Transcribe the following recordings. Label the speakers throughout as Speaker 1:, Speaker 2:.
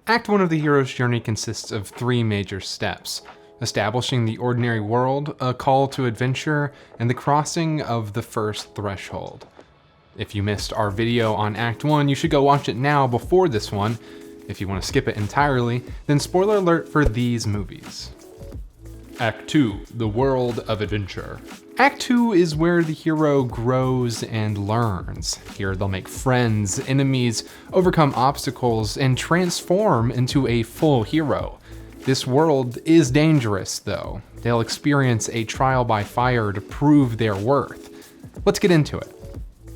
Speaker 1: Act 1 of the hero's journey consists of 3 major steps: establishing the ordinary world, a call to adventure, and the crossing of the first threshold. If you missed our video on Act 1, you should go watch it now before this one. If you want to skip it entirely, then spoiler alert for these movies. Act 2, the world of adventure. Act 2 is where the hero grows and learns. Here they'll make friends, enemies, overcome obstacles, and transform into a full hero. This world is dangerous, though. They'll experience a trial by fire to prove their worth. Let's get into it.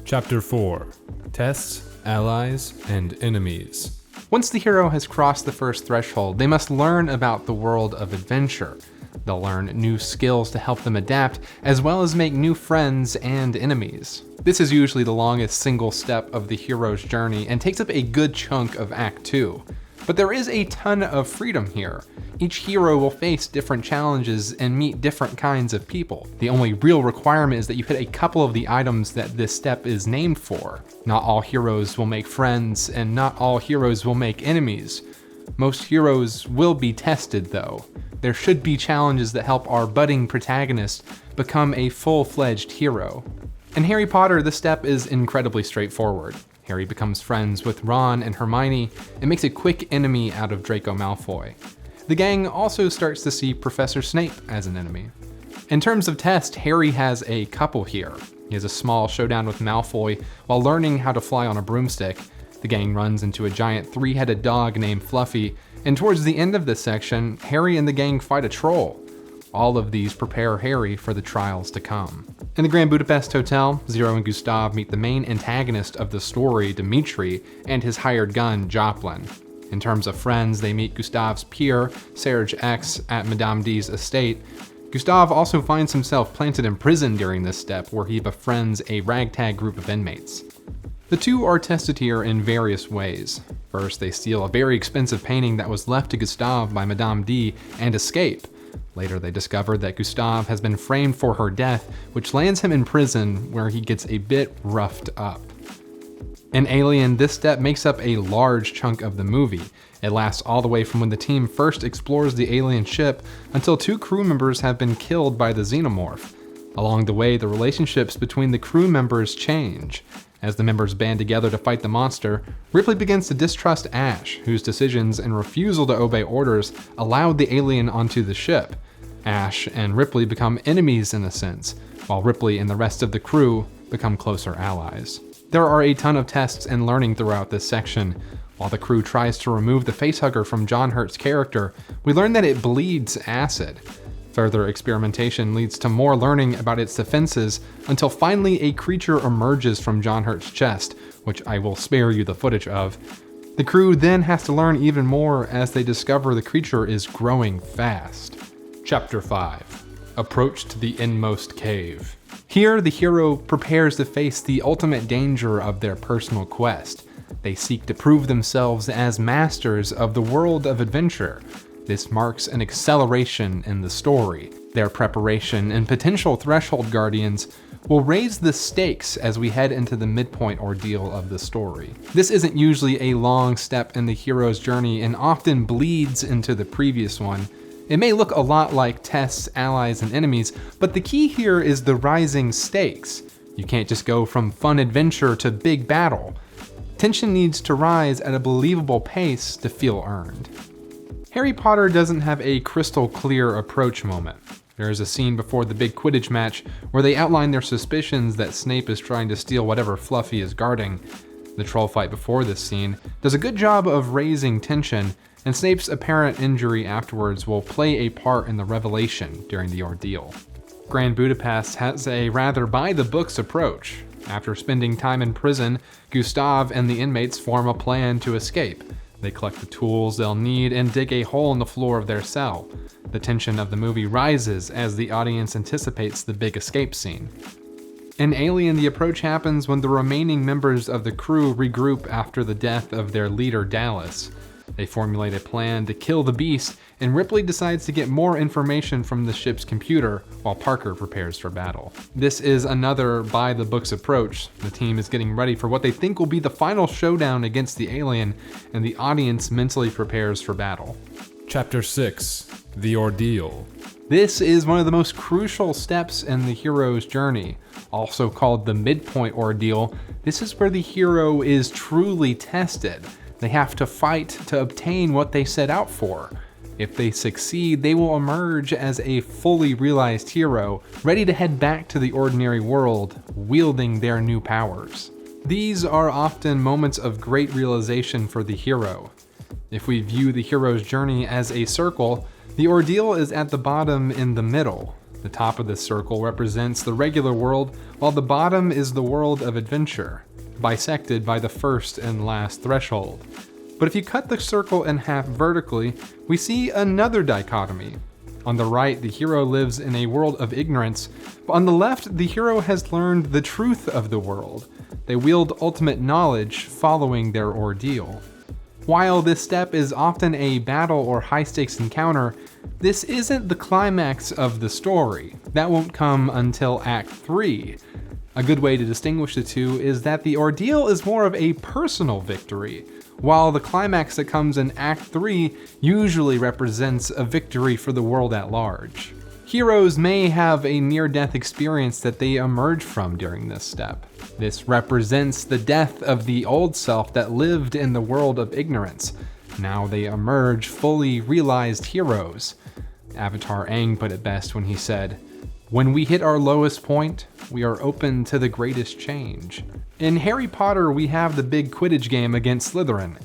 Speaker 2: Chapter 4: Tests, Allies, and Enemies.
Speaker 1: Once the hero has crossed the first threshold, they must learn about the world of adventure. They'll learn new skills to help them adapt, as well as make new friends and enemies. This is usually the longest single step of the hero's journey and takes up a good chunk of Act 2. But there is a ton of freedom here. Each hero will face different challenges and meet different kinds of people. The only real requirement is that you hit a couple of the items that this step is named for. Not all heroes will make friends, and not all heroes will make enemies. Most heroes will be tested, though. There should be challenges that help our budding protagonist become a full-fledged hero. In Harry Potter, this step is incredibly straightforward. Harry becomes friends with Ron and Hermione and makes a quick enemy out of Draco Malfoy. The gang also starts to see Professor Snape as an enemy. In terms of test, Harry has a couple here. He has a small showdown with Malfoy while learning how to fly on a broomstick. The gang runs into a giant 3-headed dog named Fluffy, and towards the end of this section, Harry and the gang fight a troll. All of these prepare Harry for the trials to come. In the Grand Budapest Hotel, Zero and Gustav meet the main antagonist of the story, Dimitri, and his hired gun, Joplin. In terms of friends, they meet Gustav's peer, Serge X, at Madame D's estate. Gustav also finds himself planted in prison during this step, where he befriends a ragtag group of inmates. The two are tested here in various ways. First, they steal a very expensive painting that was left to Gustav by Madame D and escape. Later, they discover that Gustav has been framed for her death, which lands him in prison where he gets a bit roughed up. In Alien, this step makes up a large chunk of the movie. It lasts all the way from when the team first explores the alien ship until 2 crew members have been killed by the xenomorph. Along the way, the relationships between the crew members change. As the members band together to fight the monster, Ripley begins to distrust Ash, whose decisions and refusal to obey orders allowed the alien onto the ship. Ash and Ripley become enemies in a sense, while Ripley and the rest of the crew become closer allies. There are a ton of tests and learning throughout this section. While the crew tries to remove the facehugger from John Hurt's character, we learn that it bleeds acid. Further experimentation leads to more learning about its defenses until finally a creature emerges from John Hurt's chest, which I will spare you the footage of. The crew then has to learn even more as they discover the creature is growing fast. Chapter 5: Approach to the Inmost Cave. Here, the hero prepares to face the ultimate danger of their personal quest. They seek to prove themselves as masters of the world of adventure. This marks an acceleration in the story. Their preparation and potential threshold guardians will raise the stakes as we head into the midpoint ordeal of the story. This isn't usually a long step in the hero's journey and often bleeds into the previous one. It may look a lot like tests, allies, and enemies, but the key here is the rising stakes. You can't just go from fun adventure to big battle. Tension needs to rise at a believable pace to feel earned. Harry Potter doesn't have a crystal clear approach moment. There is a scene before the big Quidditch match where they outline their suspicions that Snape is trying to steal whatever Fluffy is guarding. The troll fight before this scene does a good job of raising tension, and Snape's apparent injury afterwards will play a part in the revelation during the ordeal. Grand Budapest has a rather by-the-books approach. After spending time in prison, Gustav and the inmates form a plan to escape. They collect the tools they'll need and dig a hole in the floor of their cell. The tension of the movie rises as the audience anticipates the big escape scene. In Alien, the approach happens when the remaining members of the crew regroup after the death of their leader, Dallas. They formulate a plan to kill the beast, and Ripley decides to get more information from the ship's computer while Parker prepares for battle. This is another by-the-books approach. The team is getting ready for what they think will be the final showdown against the alien, and the audience mentally prepares for battle.
Speaker 2: Chapter 6: The Ordeal.
Speaker 1: This is one of the most crucial steps in the hero's journey, also called the midpoint ordeal. This is where the hero is truly tested. They have to fight to obtain what they set out for. If they succeed, they will emerge as a fully realized hero, ready to head back to the ordinary world, wielding their new powers. These are often moments of great realization for the hero. If we view the hero's journey as a circle, the ordeal is at the bottom in the middle. The top of this circle represents the regular world, while the bottom is the world of adventure, bisected by the first and last threshold. But if you cut the circle in half vertically, we see another dichotomy. On the right, the hero lives in a world of ignorance, but on the left, the hero has learned the truth of the world. They wield ultimate knowledge following their ordeal. While this step is often a battle or high-stakes encounter, this isn't the climax of the story. That won't come until Act 3. A good way to distinguish the two is that the ordeal is more of a personal victory, while the climax that comes in Act 3 usually represents a victory for the world at large. Heroes may have a near-death experience that they emerge from during this step. This represents the death of the old self that lived in the world of ignorance. Now they emerge fully realized heroes. Avatar Aang put it best when he said, "When we hit our lowest point, we are open to the greatest change." In Harry Potter, we have the big Quidditch game against Slytherin.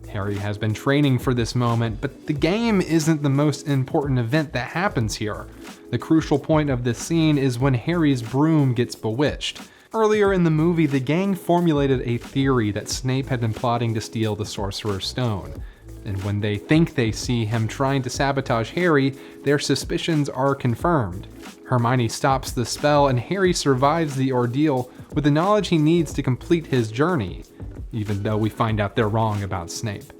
Speaker 1: Harry has been training for this moment, but the game isn't the most important event that happens here. The crucial point of this scene is when Harry's broom gets bewitched. Earlier in the movie, the gang formulated a theory that Snape had been plotting to steal the Sorcerer's Stone. And when they think they see him trying to sabotage Harry, their suspicions are confirmed. Hermione stops the spell, and Harry survives the ordeal with the knowledge he needs to complete his journey, even though we find out they're wrong about Snape.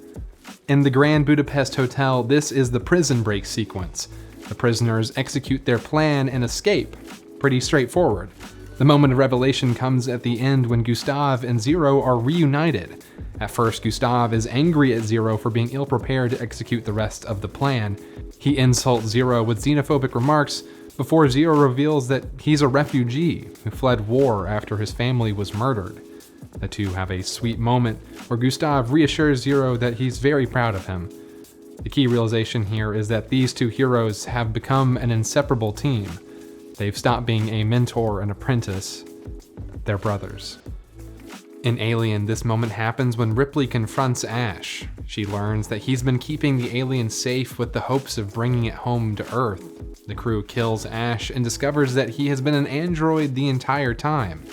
Speaker 1: In the Grand Budapest Hotel, this is the prison break sequence. The prisoners execute their plan and escape. Pretty straightforward. The moment of revelation comes at the end when Gustav and Zero are reunited. At first, Gustav is angry at Zero for being ill-prepared to execute the rest of the plan. He insults Zero with xenophobic remarks before Zero reveals that he's a refugee who fled war after his family was murdered. The two have a sweet moment where Gustav reassures Zero that he's very proud of him. The key realization here is that these two heroes have become an inseparable team. They've stopped being a mentor and apprentice. They're brothers. In Alien, this moment happens when Ripley confronts Ash. She learns that he's been keeping the alien safe with the hopes of bringing it home to Earth. The crew kills Ash and discovers that he has been an android the entire time.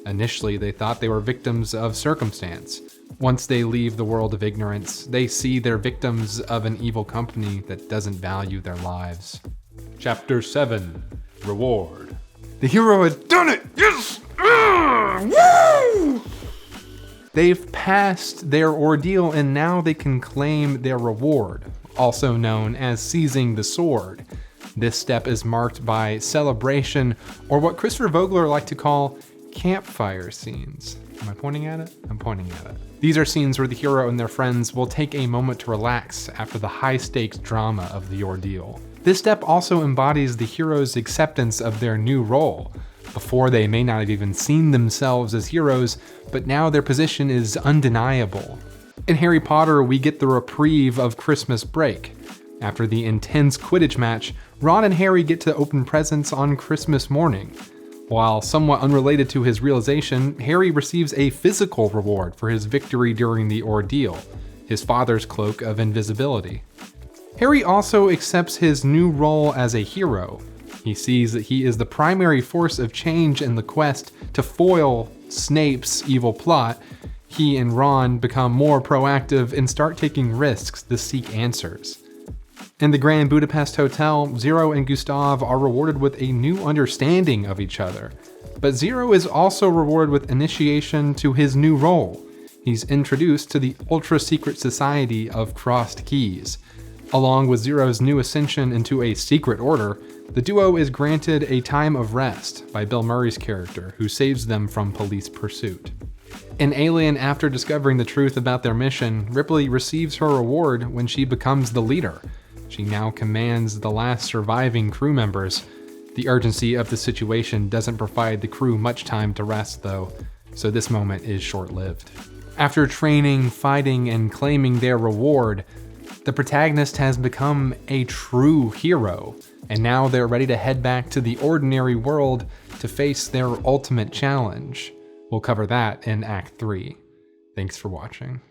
Speaker 1: Initially, they thought they were victims of circumstance. Once they leave the world of ignorance, they see they're victims of an evil company that doesn't value their lives.
Speaker 2: Chapter 7: Reward.
Speaker 1: The hero had done it! Yes! Woo! They've passed their ordeal and now they can claim their reward, also known as seizing the sword. This step is marked by celebration, or what Christopher Vogler liked to call campfire scenes. Am I pointing at it? I'm pointing at it. These are scenes where the hero and their friends will take a moment to relax after the high-stakes drama of the ordeal. This step also embodies the hero's acceptance of their new role. Before, they may not have even seen themselves as heroes, but now their position is undeniable. In Harry Potter, we get the reprieve of Christmas break. After the intense Quidditch match, Ron and Harry get to open presents on Christmas morning. While somewhat unrelated to his realization, Harry receives a physical reward for his victory during the ordeal, his father's cloak of invisibility. Harry also accepts his new role as a hero. He sees that he is the primary force of change in the quest to foil Snape's evil plot. He and Ron become more proactive and start taking risks to seek answers. In the Grand Budapest Hotel, Zero and Gustav are rewarded with a new understanding of each other. But Zero is also rewarded with initiation to his new role. he's introduced to the ultra-secret society of Crossed Keys. Along with Zero's new ascension into a secret order, the duo is granted a time of rest by Bill Murray's character, who saves them from police pursuit. An alien after discovering the truth about their mission, Ripley receives her reward when she becomes the leader. She now commands the last surviving crew members. The urgency of the situation doesn't provide the crew much time to rest though, so this moment is short-lived. After training, fighting, and claiming their reward, the protagonist has become a true hero, and now they're ready to head back to the ordinary world to face their ultimate challenge. We'll cover that in Act 3. Thanks for watching.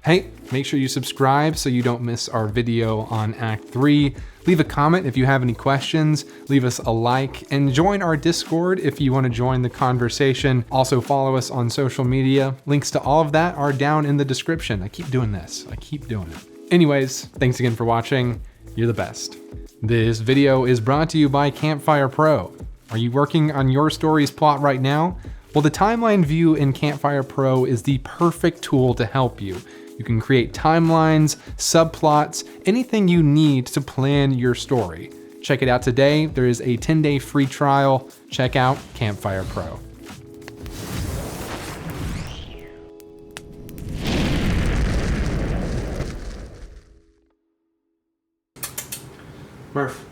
Speaker 1: Hey, make sure you subscribe so you don't miss our video on Act 3. Leave a comment if you have any questions, leave us a like, and join our Discord if you want to join the conversation. Also follow us on social media. Links to all of that are down in the description. I keep doing this. I keep doing it. Anyways, thanks again for watching. You're the best. This video is brought to you by Campfire Pro. Are you working on your story's plot right now? Well, the timeline view in Campfire Pro is the perfect tool to help you. You can create timelines, subplots, anything you need to plan your story. Check it out today. There is a 10-day free trial. Check out Campfire Pro. Murph.